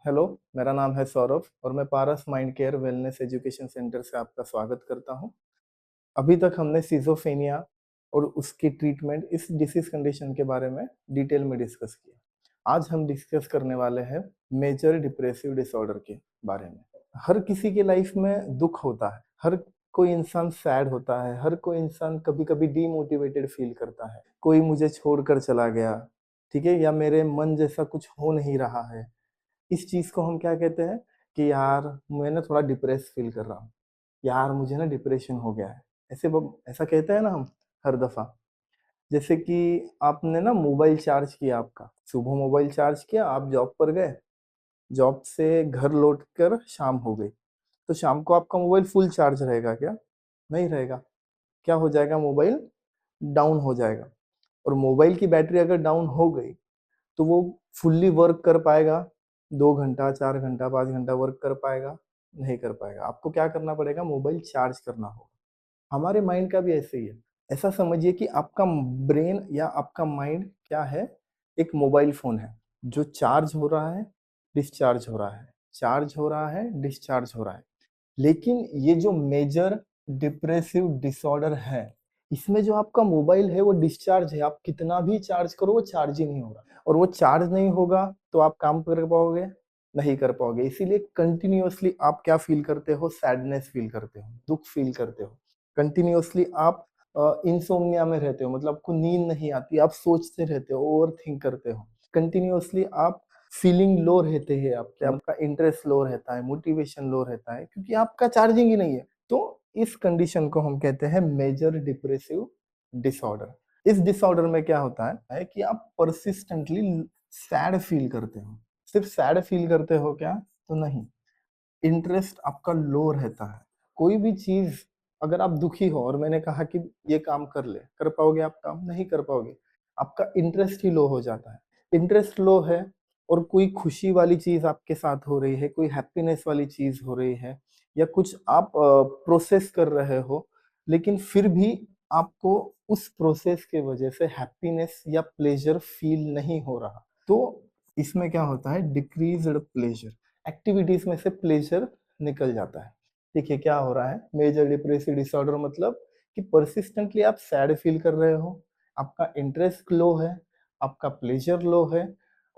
Hello, मेरा नाम है सौरभ और मैं Paras mind care wellness education centre से आपका स्वागत करता हूं। अभी तक हमने सिज़ोफ्रेनिया और उसकी ट्रीटमेंट इस डिसीज़ कंडीशन के बारे में डिटेल में डिस्कस किया। आज हम डिस्कस करने वाले हैं मेजर डिप्रेसिव डिसऑर्डर के बारे में। हर किसी की लाइफ में दुःख होता है, हर कोई इंसान सैड होता है, हर कोई इंसान कभी-कभी डीमोटिवेटेड फील करता है। कोई मुझे छोड़कर चला गया, ठीक है? या मेरे मन जैसा कुछ हो नहीं रहा है। इस चीज़ को हम क्या कहते हैं कि यार मैं ना थोड़ा डिप्रेस फ़ील कर रहा हूँ, यार मुझे ना डिप्रेशन हो गया है। ऐसा कहते हैं ना हम हर दफ़ा। जैसे कि आपने ना मोबाइल चार्ज किया आपका, सुबह मोबाइल चार्ज किया, आप जॉब पर गए, जॉब से घर लौटकर शाम हो गई, तो शाम को आपका मोबाइल फुल चार्ज रहेगा क्या? नहीं रहेगा। क्या हो जाएगा मोबाइल डाउन हो जाएगा और मोबाइल की बैटरी अगर डाउन हो गई तो वो फुल्ली वर्क कर पाएगा, 2 घंटा, 4 घंटा, 5 घंटा वर्क कर पाएगा? नहीं कर पाएगा। आपको क्या करना पड़ेगा? मोबाइल चार्ज करना होगा। हमारे माइंड का भी ऐसे ही है। ऐसा समझिए कि आपका ब्रेन या आपका माइंड क्या है? एक मोबाइल फ़ोन है, जो चार्ज हो रहा है, डिस्चार्ज हो रहा है, चार्ज हो रहा है, डिस्चार्ज हो रहा है। लेकिन ये जो मेजर डिप्रेसिव डिसऑर्डर है, इसमें जो आपका मोबाइल है वो डिस्चार्ज है, आप कितना भी चार्ज करो वो चार्ज ही नहीं हो रहा और वो चार्ज नहीं होगा तो आप काम कर पाओगे? नहीं कर पाओगे। इसीलिए कंटिन्यूअसली आप क्या फ़ील करते हो? सैडनेस फ़ील करते हो, दुःख फ़ील करते हो। कंटिन्यूअसली आप इनसोम्निया में रहते हो, मतलब आपको नींद नहीं आती, आप सोचते रहते हो, ओवरथिंक करते हो। कंटिन्यूअसली आप फीलिंग लो रहते हैं आपके, आपका इंटरेस्ट लो रहता है, मोटिवेशन लो रहता है क्योंकि आपका चार्जिंग ही नहीं है। तो इस कंडीशन को हम कहते हैं मेजर डिप्रेसिव डिसऑर्डर। इस डिसऑर्डर में क्या होता है कि आप परसिस्टेंटली सैड फील करते हो। सिर्फ सैड फील करते हो क्या? तो नहीं, इंटरेस्ट आपका लो रहता है। कोई भी चीज़ अगर आप दुखी हो और मैंने कहा कि ये काम कर ले, कर पाओगे आप काम? नहीं कर पाओगे। आपका इंटरेस्ट ही लो हो जाता है। इंटरेस्ट लो है और कोई खुशी वाली चीज़ आपके साथ हो रही है, कोई हैप्पीनेस वाली चीज़ हो रही है या कुछ आप प्रोसेस कर रहे हो, लेकिन फिर भी आपको उस प्रोसेस के वजह से हैप्पीनेस या प्लेज़र फ़ील नहीं हो रहा। तो इसमें क्या होता है डिक्रीज़्ड प्लेज़र। एक्टिविटीज़ में से प्लेज़र निकल जाता है। देखिए क्या हो रहा है, मेजर डिप्रेसिव डिसऑर्डर मतलब कि परसिस्टेंटली आप सैड फील कर रहे हो, आपका इंटरेस्ट लो है, आपका प्लेज़र लो है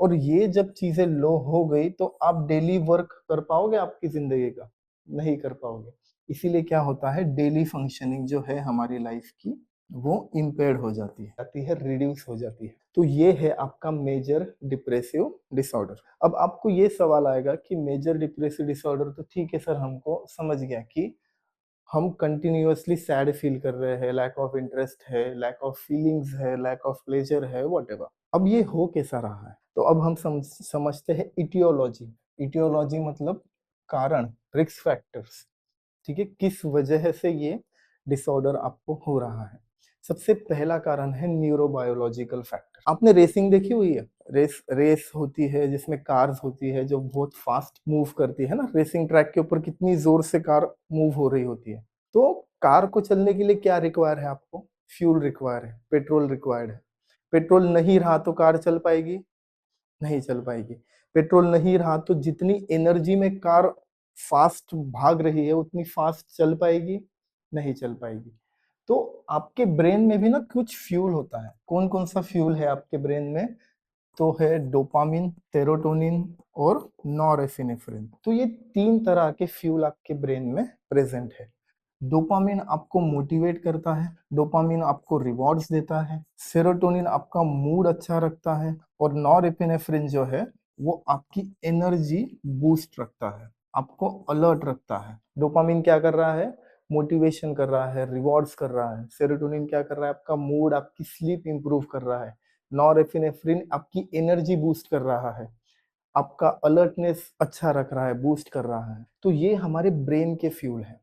और ये जब चीज़ें लो हो गई तो आप डेली वर्क कर पाओगे आपकी ज़िंदगी का? नहीं कर पाओगे। इसीलिए क्या होता है डेली फंक्शनिंग जो है हमारी लाइफ़ की वो इम्पेयर्ड हो जाती है, रिड्यूस हो जाती है। तो ये है आपका मेजर डिप्रेसिव डिसऑर्डर। अब आपको ये सवाल आएगा कि मेजर डिप्रेसिव डिसऑर्डर तो ठीक है सर हमको समझ गया कि हम कंटिन्यूअसली सैड फील कर रहे हैं, लैक ऑफ इंटरेस्ट है, लैक ऑफ फीलिंग्स है, लैक ऑफ प्लेज़र है, व्हाटएवर। अब ये हो कैसा रहा है? तो अब हम समझते हैं इटियोलॉजी। इटियोलॉजी मतलब कारण, रिस्क फैक्टर्स। ठीक है? किस वजह से ये डिसऑर्डर आपको हो रहा है? सबसे पहला कारण है न्यूरोबायोलॉजिकल फैक्टर। आपने रेसिंग देखी हुई है? रेस रेस होती है जिसमें कार्स होती है जो बहुत फास्ट मूव करती है ना? रेसिंग ट्रैक के ऊपर कितनी ज़ोर से कार मूव हो रही होती है। तो कार को चलने के लिए क्या रिक्वायर है आपको? फ्यूल रिक्वायर है, पेट्रोल रिक्वायर्ड है। पेट्रोल नहीं रहा तो कार चल पाएगी? नहीं चल पाएगी। पेट्रोल नहीं रहा तो जितनी एनर्जी में कार फास्ट भाग रही है, उतनी फास्ट चल पाएगी? नहीं चल पाएगी। तो आपके ब्रेन में भी ना कुछ फ्यूल होता है। कौन-कौन सा फ्यूल है आपके ब्रेन में? तो है डोपामाइन, सेरोटोनिन और नॉरएपिनेफ्रिन। तो ये 3 तरह के फ्यूल आपके ब्रेन में प्रेज़ेंट है। डोपामाइन आपको मोटिवेट करता है, डोपामाइन आपको रिवॉर्ड्स देता है, सेरोटोनिन आपका मूड अच्छा रखता है और नॉरएपिनेफ्रिन जो है, वो आपकी एनर्जी बूस्ट रखता है, आपको अलर्ट रखता है। डोपामाइन क्या कर रहा है? मोटिवेशन कर रहा है, रिवॉर्ड्स कर रहा है। सेरोटोनिन क्या कर रहा है? आपका मूड, आपकी स्लीप इंप्रूव कर रहा है। नॉरएपिनेफ्रिन आपकी एनर्जी बूस्ट कर रहा है, आपका अलर्टनेस अच्छा रख रहा है, बूस्ट कर रहा है। तो ये हमारे ब्रेन के फ्यूल हैं।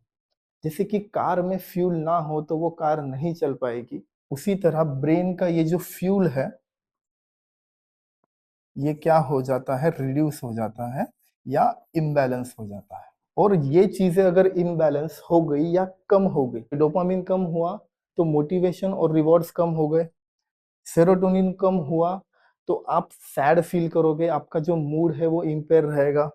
जैसे कि कार में फ्यूल ना हो तो वो कार नहीं चल पाएगी, उसी तरह ब्रेन का ये जो फ्यूल है, ये क्या हो जाता है? रिड्यूस हो जाता है या इम्बैलेंस हो जाता है। और ये चीज़ें अगर इम्बैलेंस हो गई या कम हो गई, डोपामाइन कम हुआ तो मोटिवेशन और रिवॉर्ड्स कम हो गए, सेरोटोनिन कम हुआ तो आप सैड फील करोगे, आपका जो मूड है वो इम्पेयर रहेगा।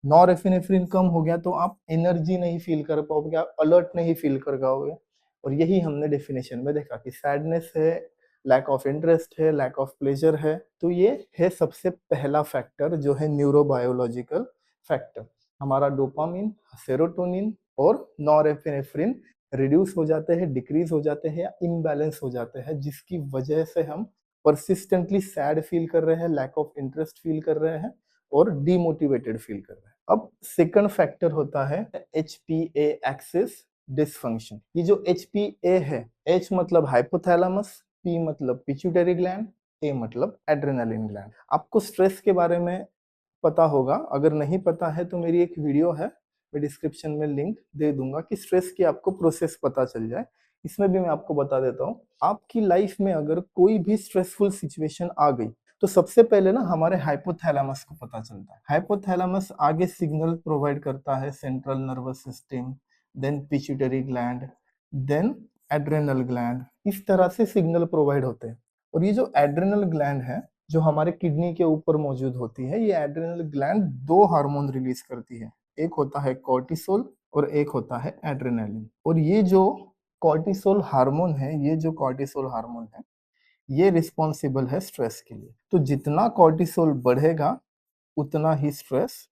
नॉरएपिनेफ्रिन कम हो गया तो आप एनर्जी नहीं फील कर पाओगे, आप अलर्ट नहीं फील कर पाओगे। और यही हमने डेफिनेशन में देखा कि सैडनेस है, लैक ऑफ इंटरेस्ट है, लैक ऑफ प्लेजर है। तो ये है सबसे पहला फैक्टर जो है न्यूरोबायोलॉजिकल फैक्टर। हमारा डोपामिन, सेरोटोनिन और नॉरएपिनेफ्रिन रिड्यूस हो जाते हैं, डिक्रीज हो जाते हैं या इम्बैलेंस हो जाते हैं, जिसकी वजह से हम परसिस्टेंटली सैड फील कर रहे हैं, लैक ऑफ इंटरेस्ट फील कर रहे हैं और डीमोटिवेटेड फील कर रहे हैं। अब सेकंड फैक्टर होता है HPA एक्सिस डिसफंक्शन। ये जो HPA है, H मतलब हाइपोथैलेमस, P मतलब पिट्यूटरी ग्लैंड, A मतलब एड्रेनालिन ग्लैंड। आपको स्ट्रेस के बारे में पता होगा, अगर नहीं पता है तो मेरी एक वीडियो है, मैं डिस्क्रिप्शन में लिंक दे दूंगा कि स्ट्रेस की आपको प्रोसेस पता चल जाए। इसमें भी मैं आपको बता देता हूँ, आपकी लाइफ में अगर कोई भी स्ट्रेसफुल सिचुएशन आ गई तो सबसे पहले ना हमारे हाइपोथैलेमस को पता चलता है। हाइपोथैलेमस आगे सिग्नल प्रोवाइड करता है central nervous system, then pituitary gland, then adrenal gland. इस तरह से सिग्नल प्रोवाइड होते हैं। और ये जो एड्रेनल ग्लैंड है जो हमारे किडनी के ऊपर मौजूद होती है, ये एड्रेनल ग्लैंड दो हार्मोन रिलीज करती है, एक होता है कॉर्टिसोल और एक होता है एड्रेनालिन। और ये जो कॉर्टिसोल हार्मोन है, ये जो कॉर्टिसोल हार्मोन है, ये रिस्पॉन्सिबल है स्ट्रेस के लिए। तो जितना कॉर्टिसोल बढ़ेगा उतना ही स्ट्रेस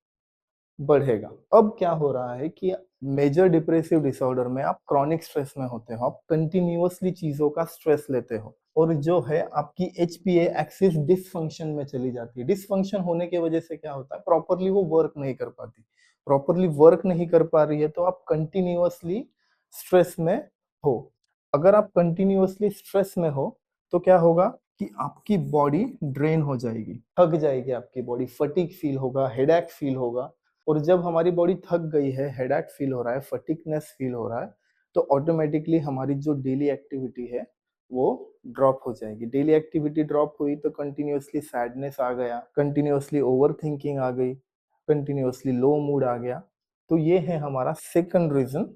बढ़ेगा। अब क्या हो रहा है कि मेजर डिप्रेसिव डिसऑर्डर में आप क्रॉनिक स्ट्रेस में होते हो, आप कंटिन्यूअसली चीजों का स्ट्रेस लेते हो और जो है आपकी HPA एक्सिस डिसफंक्शन में चली जाती है। डिसफंक्शन होने की वजह से क्या होता है, प्रॉपरली वो वर्क नहीं कर पाती। प्रॉपरली वर्क नहीं कर पा रही है तो आप कंटिन्यूअसली स्ट्रेस में हो। अगर आप कंटिन्यूअसली स्ट्रेस में हो तो क्या होगा कि आपकी बॉडी ड्रेन हो जाएगी, थक जाएगी आपकी बॉडी, फटीग फील होगा, हेडेक फील होगा। और जब हमारी बॉडी थक गई है, हेडेक फील हो रहा है, फटीगनेस फील हो रहा है, तो ऑटोमेटिकली हमारी जो डेली एक्टिविटी है वो ड्रॉप हो जाएगी। डेली एक्टिविटी ड्रॉप हुई तो कंटिन्यूअसली सैडनेस आ गया, कंटिन्यूअसली ओवर थिंकिंग आ गई, कंटिन्यूअसली लो मूड आ गया। तो ये है हमारा सेकंड रीजन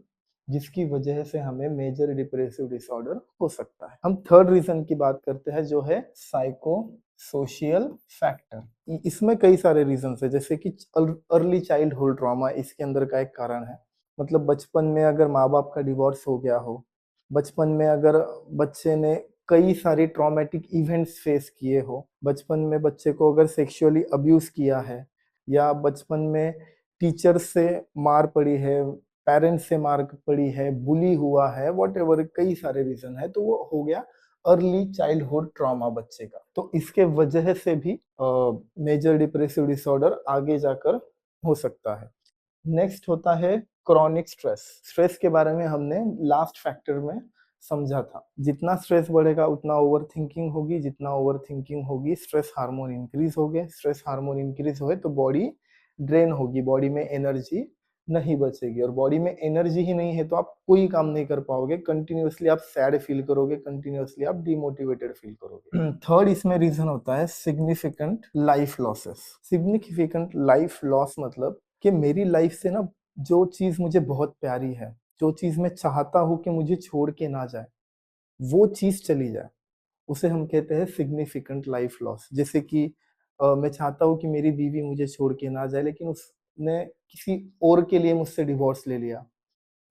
जिसकी वजह से हमें मेजर डिप्रेसिव डिसऑर्डर हो सकता है। हम थर्ड रीजन की बात करते हैं जो है साइको सोशियल फैक्टर। इसमें कई सारे रीजन है, जैसे कि अर्ली चाइल्डहुड ट्रॉमा इसके अंदर का एक कारण है। मतलब बचपन में अगर माँ बाप का डिवोर्स हो गया हो, बचपन में अगर बच्चे ने कई सारी ट्रॉमेटिक इवेंट्स फेस किए हो, बचपन में बच्चे को अगर सेक्सुअली अब्यूज किया है, या बचपन में टीचर से मार पड़ी है, पेरेंट्स से मार पड़ी है, बुली हुआ है, वॉट कई सारे रीजन है, तो वो हो गया अर्ली चाइल्डहुड ट्रॉमा बच्चे का। तो इसके वजह से भी मेजर डिप्रेसिव डिसऑर्डर आगे जाकर हो सकता है। नेक्स्ट होता है क्रॉनिक स्ट्रेस। स्ट्रेस के बारे में हमने लास्ट फैक्टर में समझा था, जितना स्ट्रेस बढ़ेगा उतना ओवर थिंकिंग होगी, जितना ओवर थिंकिंग होगी स्ट्रेस हार्मोन इंक्रीज हो गए, स्ट्रेस हार्मोन इंक्रीज हुए तो बॉडी ड्रेन होगी, बॉडी में एनर्जी नहीं बचेगी। और बॉडी में एनर्जी ही नहीं है तो आप कोई काम नहीं कर पाओगे, कंटिन्यूअसली आप सैड फील करोगे, कंटिन्यूअसली आप डिमोटिवेटेड फील करोगे। थर्ड इसमें रीजन होता है significant life losses. Significant life loss मतलब कि मेरी लाइफ से ना जो चीज मुझे बहुत प्यारी है, जो चीज मैं चाहता हूँ कि मुझे छोड़ के ना जाए, वो चीज चली जाए, उसे हम कहते हैं सिग्निफिकेंट लाइफ लॉस। जैसे कि मैं चाहता हूँ कि मेरी बीवी मुझे छोड़ के ना जाए, लेकिन उसने किसी और के लिए मुझसे डिवोर्स ले लिया,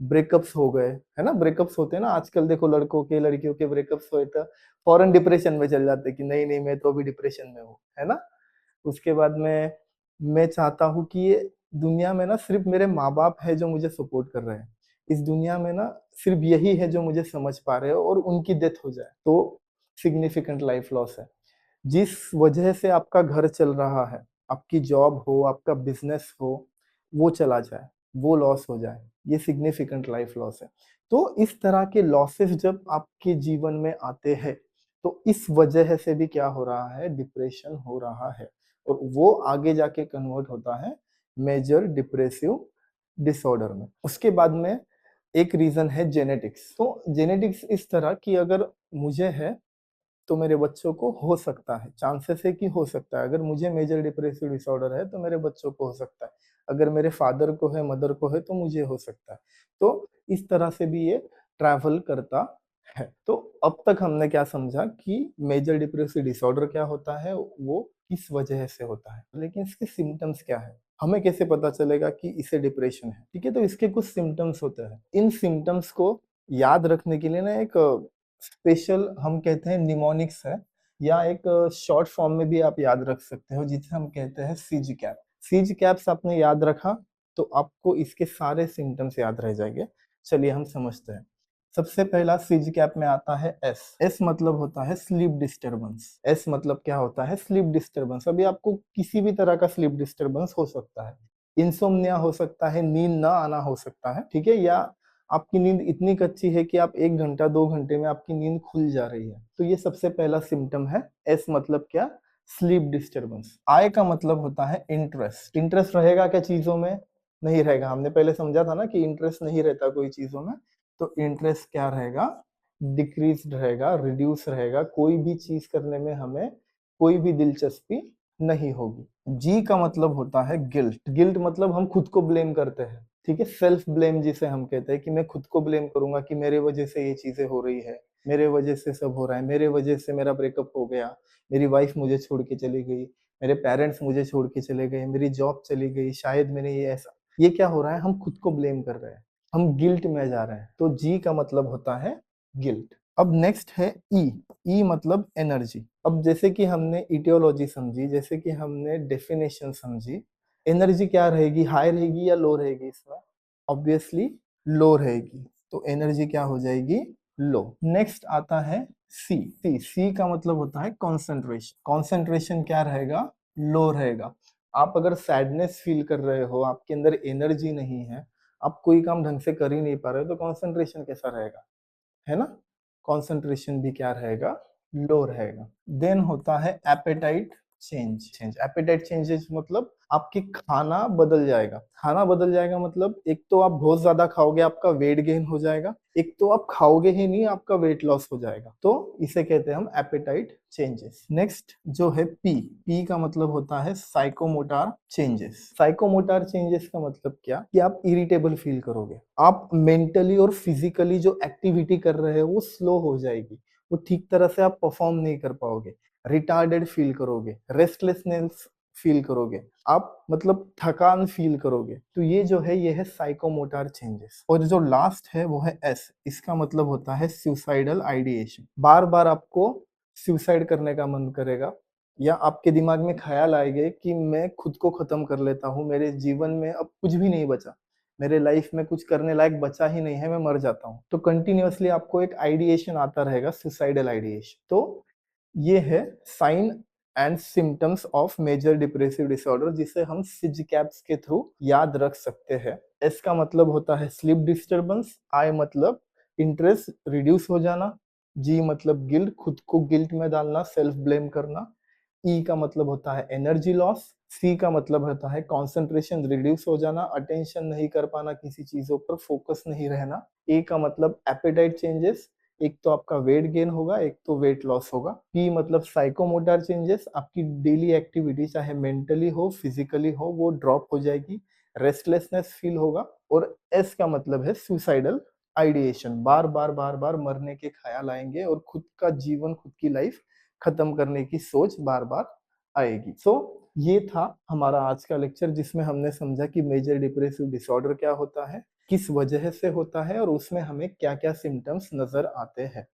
ब्रेकअप्स हो गए, है ना, ब्रेकअप्स होते हैं ना आजकल, देखो लड़कों के लड़कियों के ब्रेकअप्स हुए तो फौरन डिप्रेशन में चल जाते कि नहीं नहीं मैं तो अभी डिप्रेशन में हूँ, है ना। उसके बाद में मैं चाहता हूँ कि ये दुनिया में ना सिर्फ मेरे माँ बाप है जो मुझे सपोर्ट कर रहे हैं, इस दुनिया में ना सिर्फ यही है जो मुझे समझ पा रहे हो, और उनकी डेथ हो जाए तो सिग्निफिकेंट लाइफ लॉस है। जिस वजह से आपका घर चल रहा है, आपकी जॉब हो, आपका बिजनेस हो, वो चला जाए, वो लॉस हो जाए, ये सिग्निफिकेंट लाइफ लॉस है। तो इस तरह के लॉसेस जब आपके जीवन में आते हैं तो इस वजह से भी क्या हो रहा है, डिप्रेशन हो रहा है, और वो आगे जाके कन्वर्ट होता है मेजर डिप्रेसिव डिसऑर्डर में। उसके बाद में एक रीजन है जेनेटिक्स। तो जेनेटिक्स इस तरह की, अगर मुझे है तो मेरे बच्चों को हो सकता है, चांसेस है कि हो सकता है, अगर मुझे मेजर डिप्रेसिव डिसऑर्डर है तो मेरे बच्चों को हो सकता है, अगर मेरे फादर को है, मदर को है तो मुझे हो सकता है। तो इस तरह से भी ये ट्रैवल करता है। तो अब तक हमने क्या समझा कि मेजर डिप्रेसिव डिसऑर्डर क्या होता है, वो किस वजह से होता है, लेकिन इसके सिम्टम्स क्या है, हमें कैसे पता चलेगा कि इसे डिप्रेशन है। ठीक है, तो इसके कुछ सिम्टम्स होते हैं। इन सिम्टम्स को याद रखने के लिए ना एक स्पेशल हम कहते हैं निमोनिक्स है, या एक शॉर्ट फॉर्म में भी आप याद रख सकते हो, जिसे हम कहते हैं सीज कैप। सीज कैप्स आपने याद रखा तो आपको इसके सारे सिम्टम्स याद रह जाएंगे। चलिए हम समझते हैं। सबसे पहला सीज कैप में आता है एस। एस मतलब होता है स्लीप डिस्टरबेंस। एस मतलब क्या होता है, स्लीप डिस्टरबेंस। अभी आपको किसी भी तरह का स्लीप डिस्टरबेंस हो सकता है, इंसोम्निया हो सकता है, नींद ना आना हो सकता है, ठीक है, या आपकी नींद इतनी कच्ची है कि आप 1 घंटा 2 घंटे में आपकी नींद खुल जा रही है, तो ये सबसे पहला सिम्टम है। एस मतलब क्या, स्लीप डिस्टरबेंस। आई का मतलब होता है इंटरेस्ट। इंटरेस्ट रहेगा क्या चीजों में, नहीं रहेगा। हमने पहले समझा था ना कि इंटरेस्ट नहीं रहता कोई चीजों में, तो इंटरेस्ट क्या रहेगा, डिक्रीज रहेगा, रिड्यूस रहेगा। कोई भी चीज करने में हमें कोई भी दिलचस्पी नहीं होगी। जी का मतलब होता है गिल्ट। गिल्ट मतलब हम खुद को ब्लेम करते हैं, ठीक है, सेल्फ ब्लेम जिसे हम कहते हैं, कि मैं खुद को ब्लेम करूंगा कि मेरे वजह से ये चीजें हो रही है, मेरे वजह से सब हो रहा है, मेरे वजह से मेरा ब्रेकअप हो गया, मेरी वाइफ मुझे छोड़ के चली गई, मेरे पेरेंट्स मुझे छोड़ के चले गए, मेरी जॉब चली गई, शायद मैंने ये ऐसा, ये क्या हो रहा है, हम खुद को ब्लेम कर रहे हैं, हम गिल्ट में जा रहे हैं। तो जी का मतलब होता है गिल्ट। अब नेक्स्ट है ई। ई मतलब एनर्जी। अब जैसे कि हमने इटियोलॉजी समझी, जैसे कि हमने डेफिनेशन समझी, एनर्जी क्या रहेगी, हाई रहेगी या लो रहेगी इसमें, ऑब्वियसली लो रहेगी। तो एनर्जी क्या हो जाएगी, लो। नेक्स्ट आता है सी। सी सी का मतलब होता है कॉन्सेंट्रेशन। कॉन्सेंट्रेशन क्या रहेगा, लो रहेगा। आप अगर सैडनेस फील कर रहे हो, आपके अंदर एनर्जी नहीं है, आप कोई काम ढंग से कर ही नहीं पा रहे हो, तो कॉन्सेंट्रेशन कैसा रहेगा, है ना। कॉन्सेंट्रेशन भी क्या रहेगा, लो रहेगा। देन होता है appetite change. Change, appetite changes मतलब आपकी खाना बदल जाएगा। खाना बदल जाएगा मतलब एक तो आप बहुत ज्यादा खाओगे, आपका वेट गेन हो जाएगा, एक तो आप खाओगे ही नहीं, आपका वेट लॉस हो जाएगा। तो इसे कहते हैं हम एपेटाइट चेंजेस। नेक्स्ट जो है पी। पी का मतलब होता है साइकोमोटर चेंजेस। साइकोमोटर चेंजेस का मतलब क्या, कि आप इरिटेबल फील करोगे, आप मेंटली और फिजिकली जो एक्टिविटी कर रहे हो वो स्लो हो जाएगी, वो ठीक तरह से आप परफॉर्म नहीं कर पाओगे, रिटार्डेड फील करोगे, रेस्टलेसनेस फील करोगे, आप मतलब थकान फील करोगे। तो ये जो है ये है साइकोमोटर चेंजेस। और जो लास्ट है वो है एस। इसका मतलब होता है सुसाइडल आइडिएशन। बार बार आपको सुसाइड करने का मन करेगा, या आपके दिमाग में ख्याल आएंगे कि मैं खुद को खत्म कर लेता हूँ, मेरे जीवन में अब कुछ भी नहीं बचा, मेरे लाइफ में कुछ करने लायक बचा ही नहीं है, मैं मर जाता हूँ। तो कंटिन्यूअसली आपको एक आइडिएशन आता रहेगा, सुसाइडल आइडिएशन। तो ये है sign and symptoms of major depressive disorder, जिसे हम सिज कैप्स के थ्रू याद रख सकते हैं। एस का मतलब होता है स्लीप डिस्टरबेंस। आई मतलब इंटरेस्ट रिड्यूस हो जाना। जी मतलब गिल्ट, खुद को गिल्ट में डालना, सेल्फ ब्लेम करना। ई का मतलब होता है एनर्जी लॉस। सी का मतलब होता है कंसंट्रेशन रिड्यूस हो जाना, अटेंशन नहीं कर पाना किसी चीजों पर, फोकस नहीं रहना। ए का मतलब एपेटाइट चेंजेस, एक तो आपका वेट गेन होगा, एक तो वेट लॉस होगा। पी मतलब साइकोमोटर चेंजेस, आपकी डेली एक्टिविटी चाहे मेंटली हो फिजिकली हो वो ड्रॉप हो जाएगी, रेस्टलेसनेस फील होगा। और एस का मतलब है सुसाइडल आइडिएशन, बार बार बार बार मरने के ख्याल आएंगे और खुद का जीवन, खुद की लाइफ खत्म करने की सोच बार बार आएगी। सो ये था हमारा आज का लेक्चर, जिसमें हमने समझा कि मेजर डिप्रेसिव डिसऑर्डर क्या होता है, किस वजह से होता है, और उसमें हमें क्या क्या सिम्टम्स नजर आते हैं।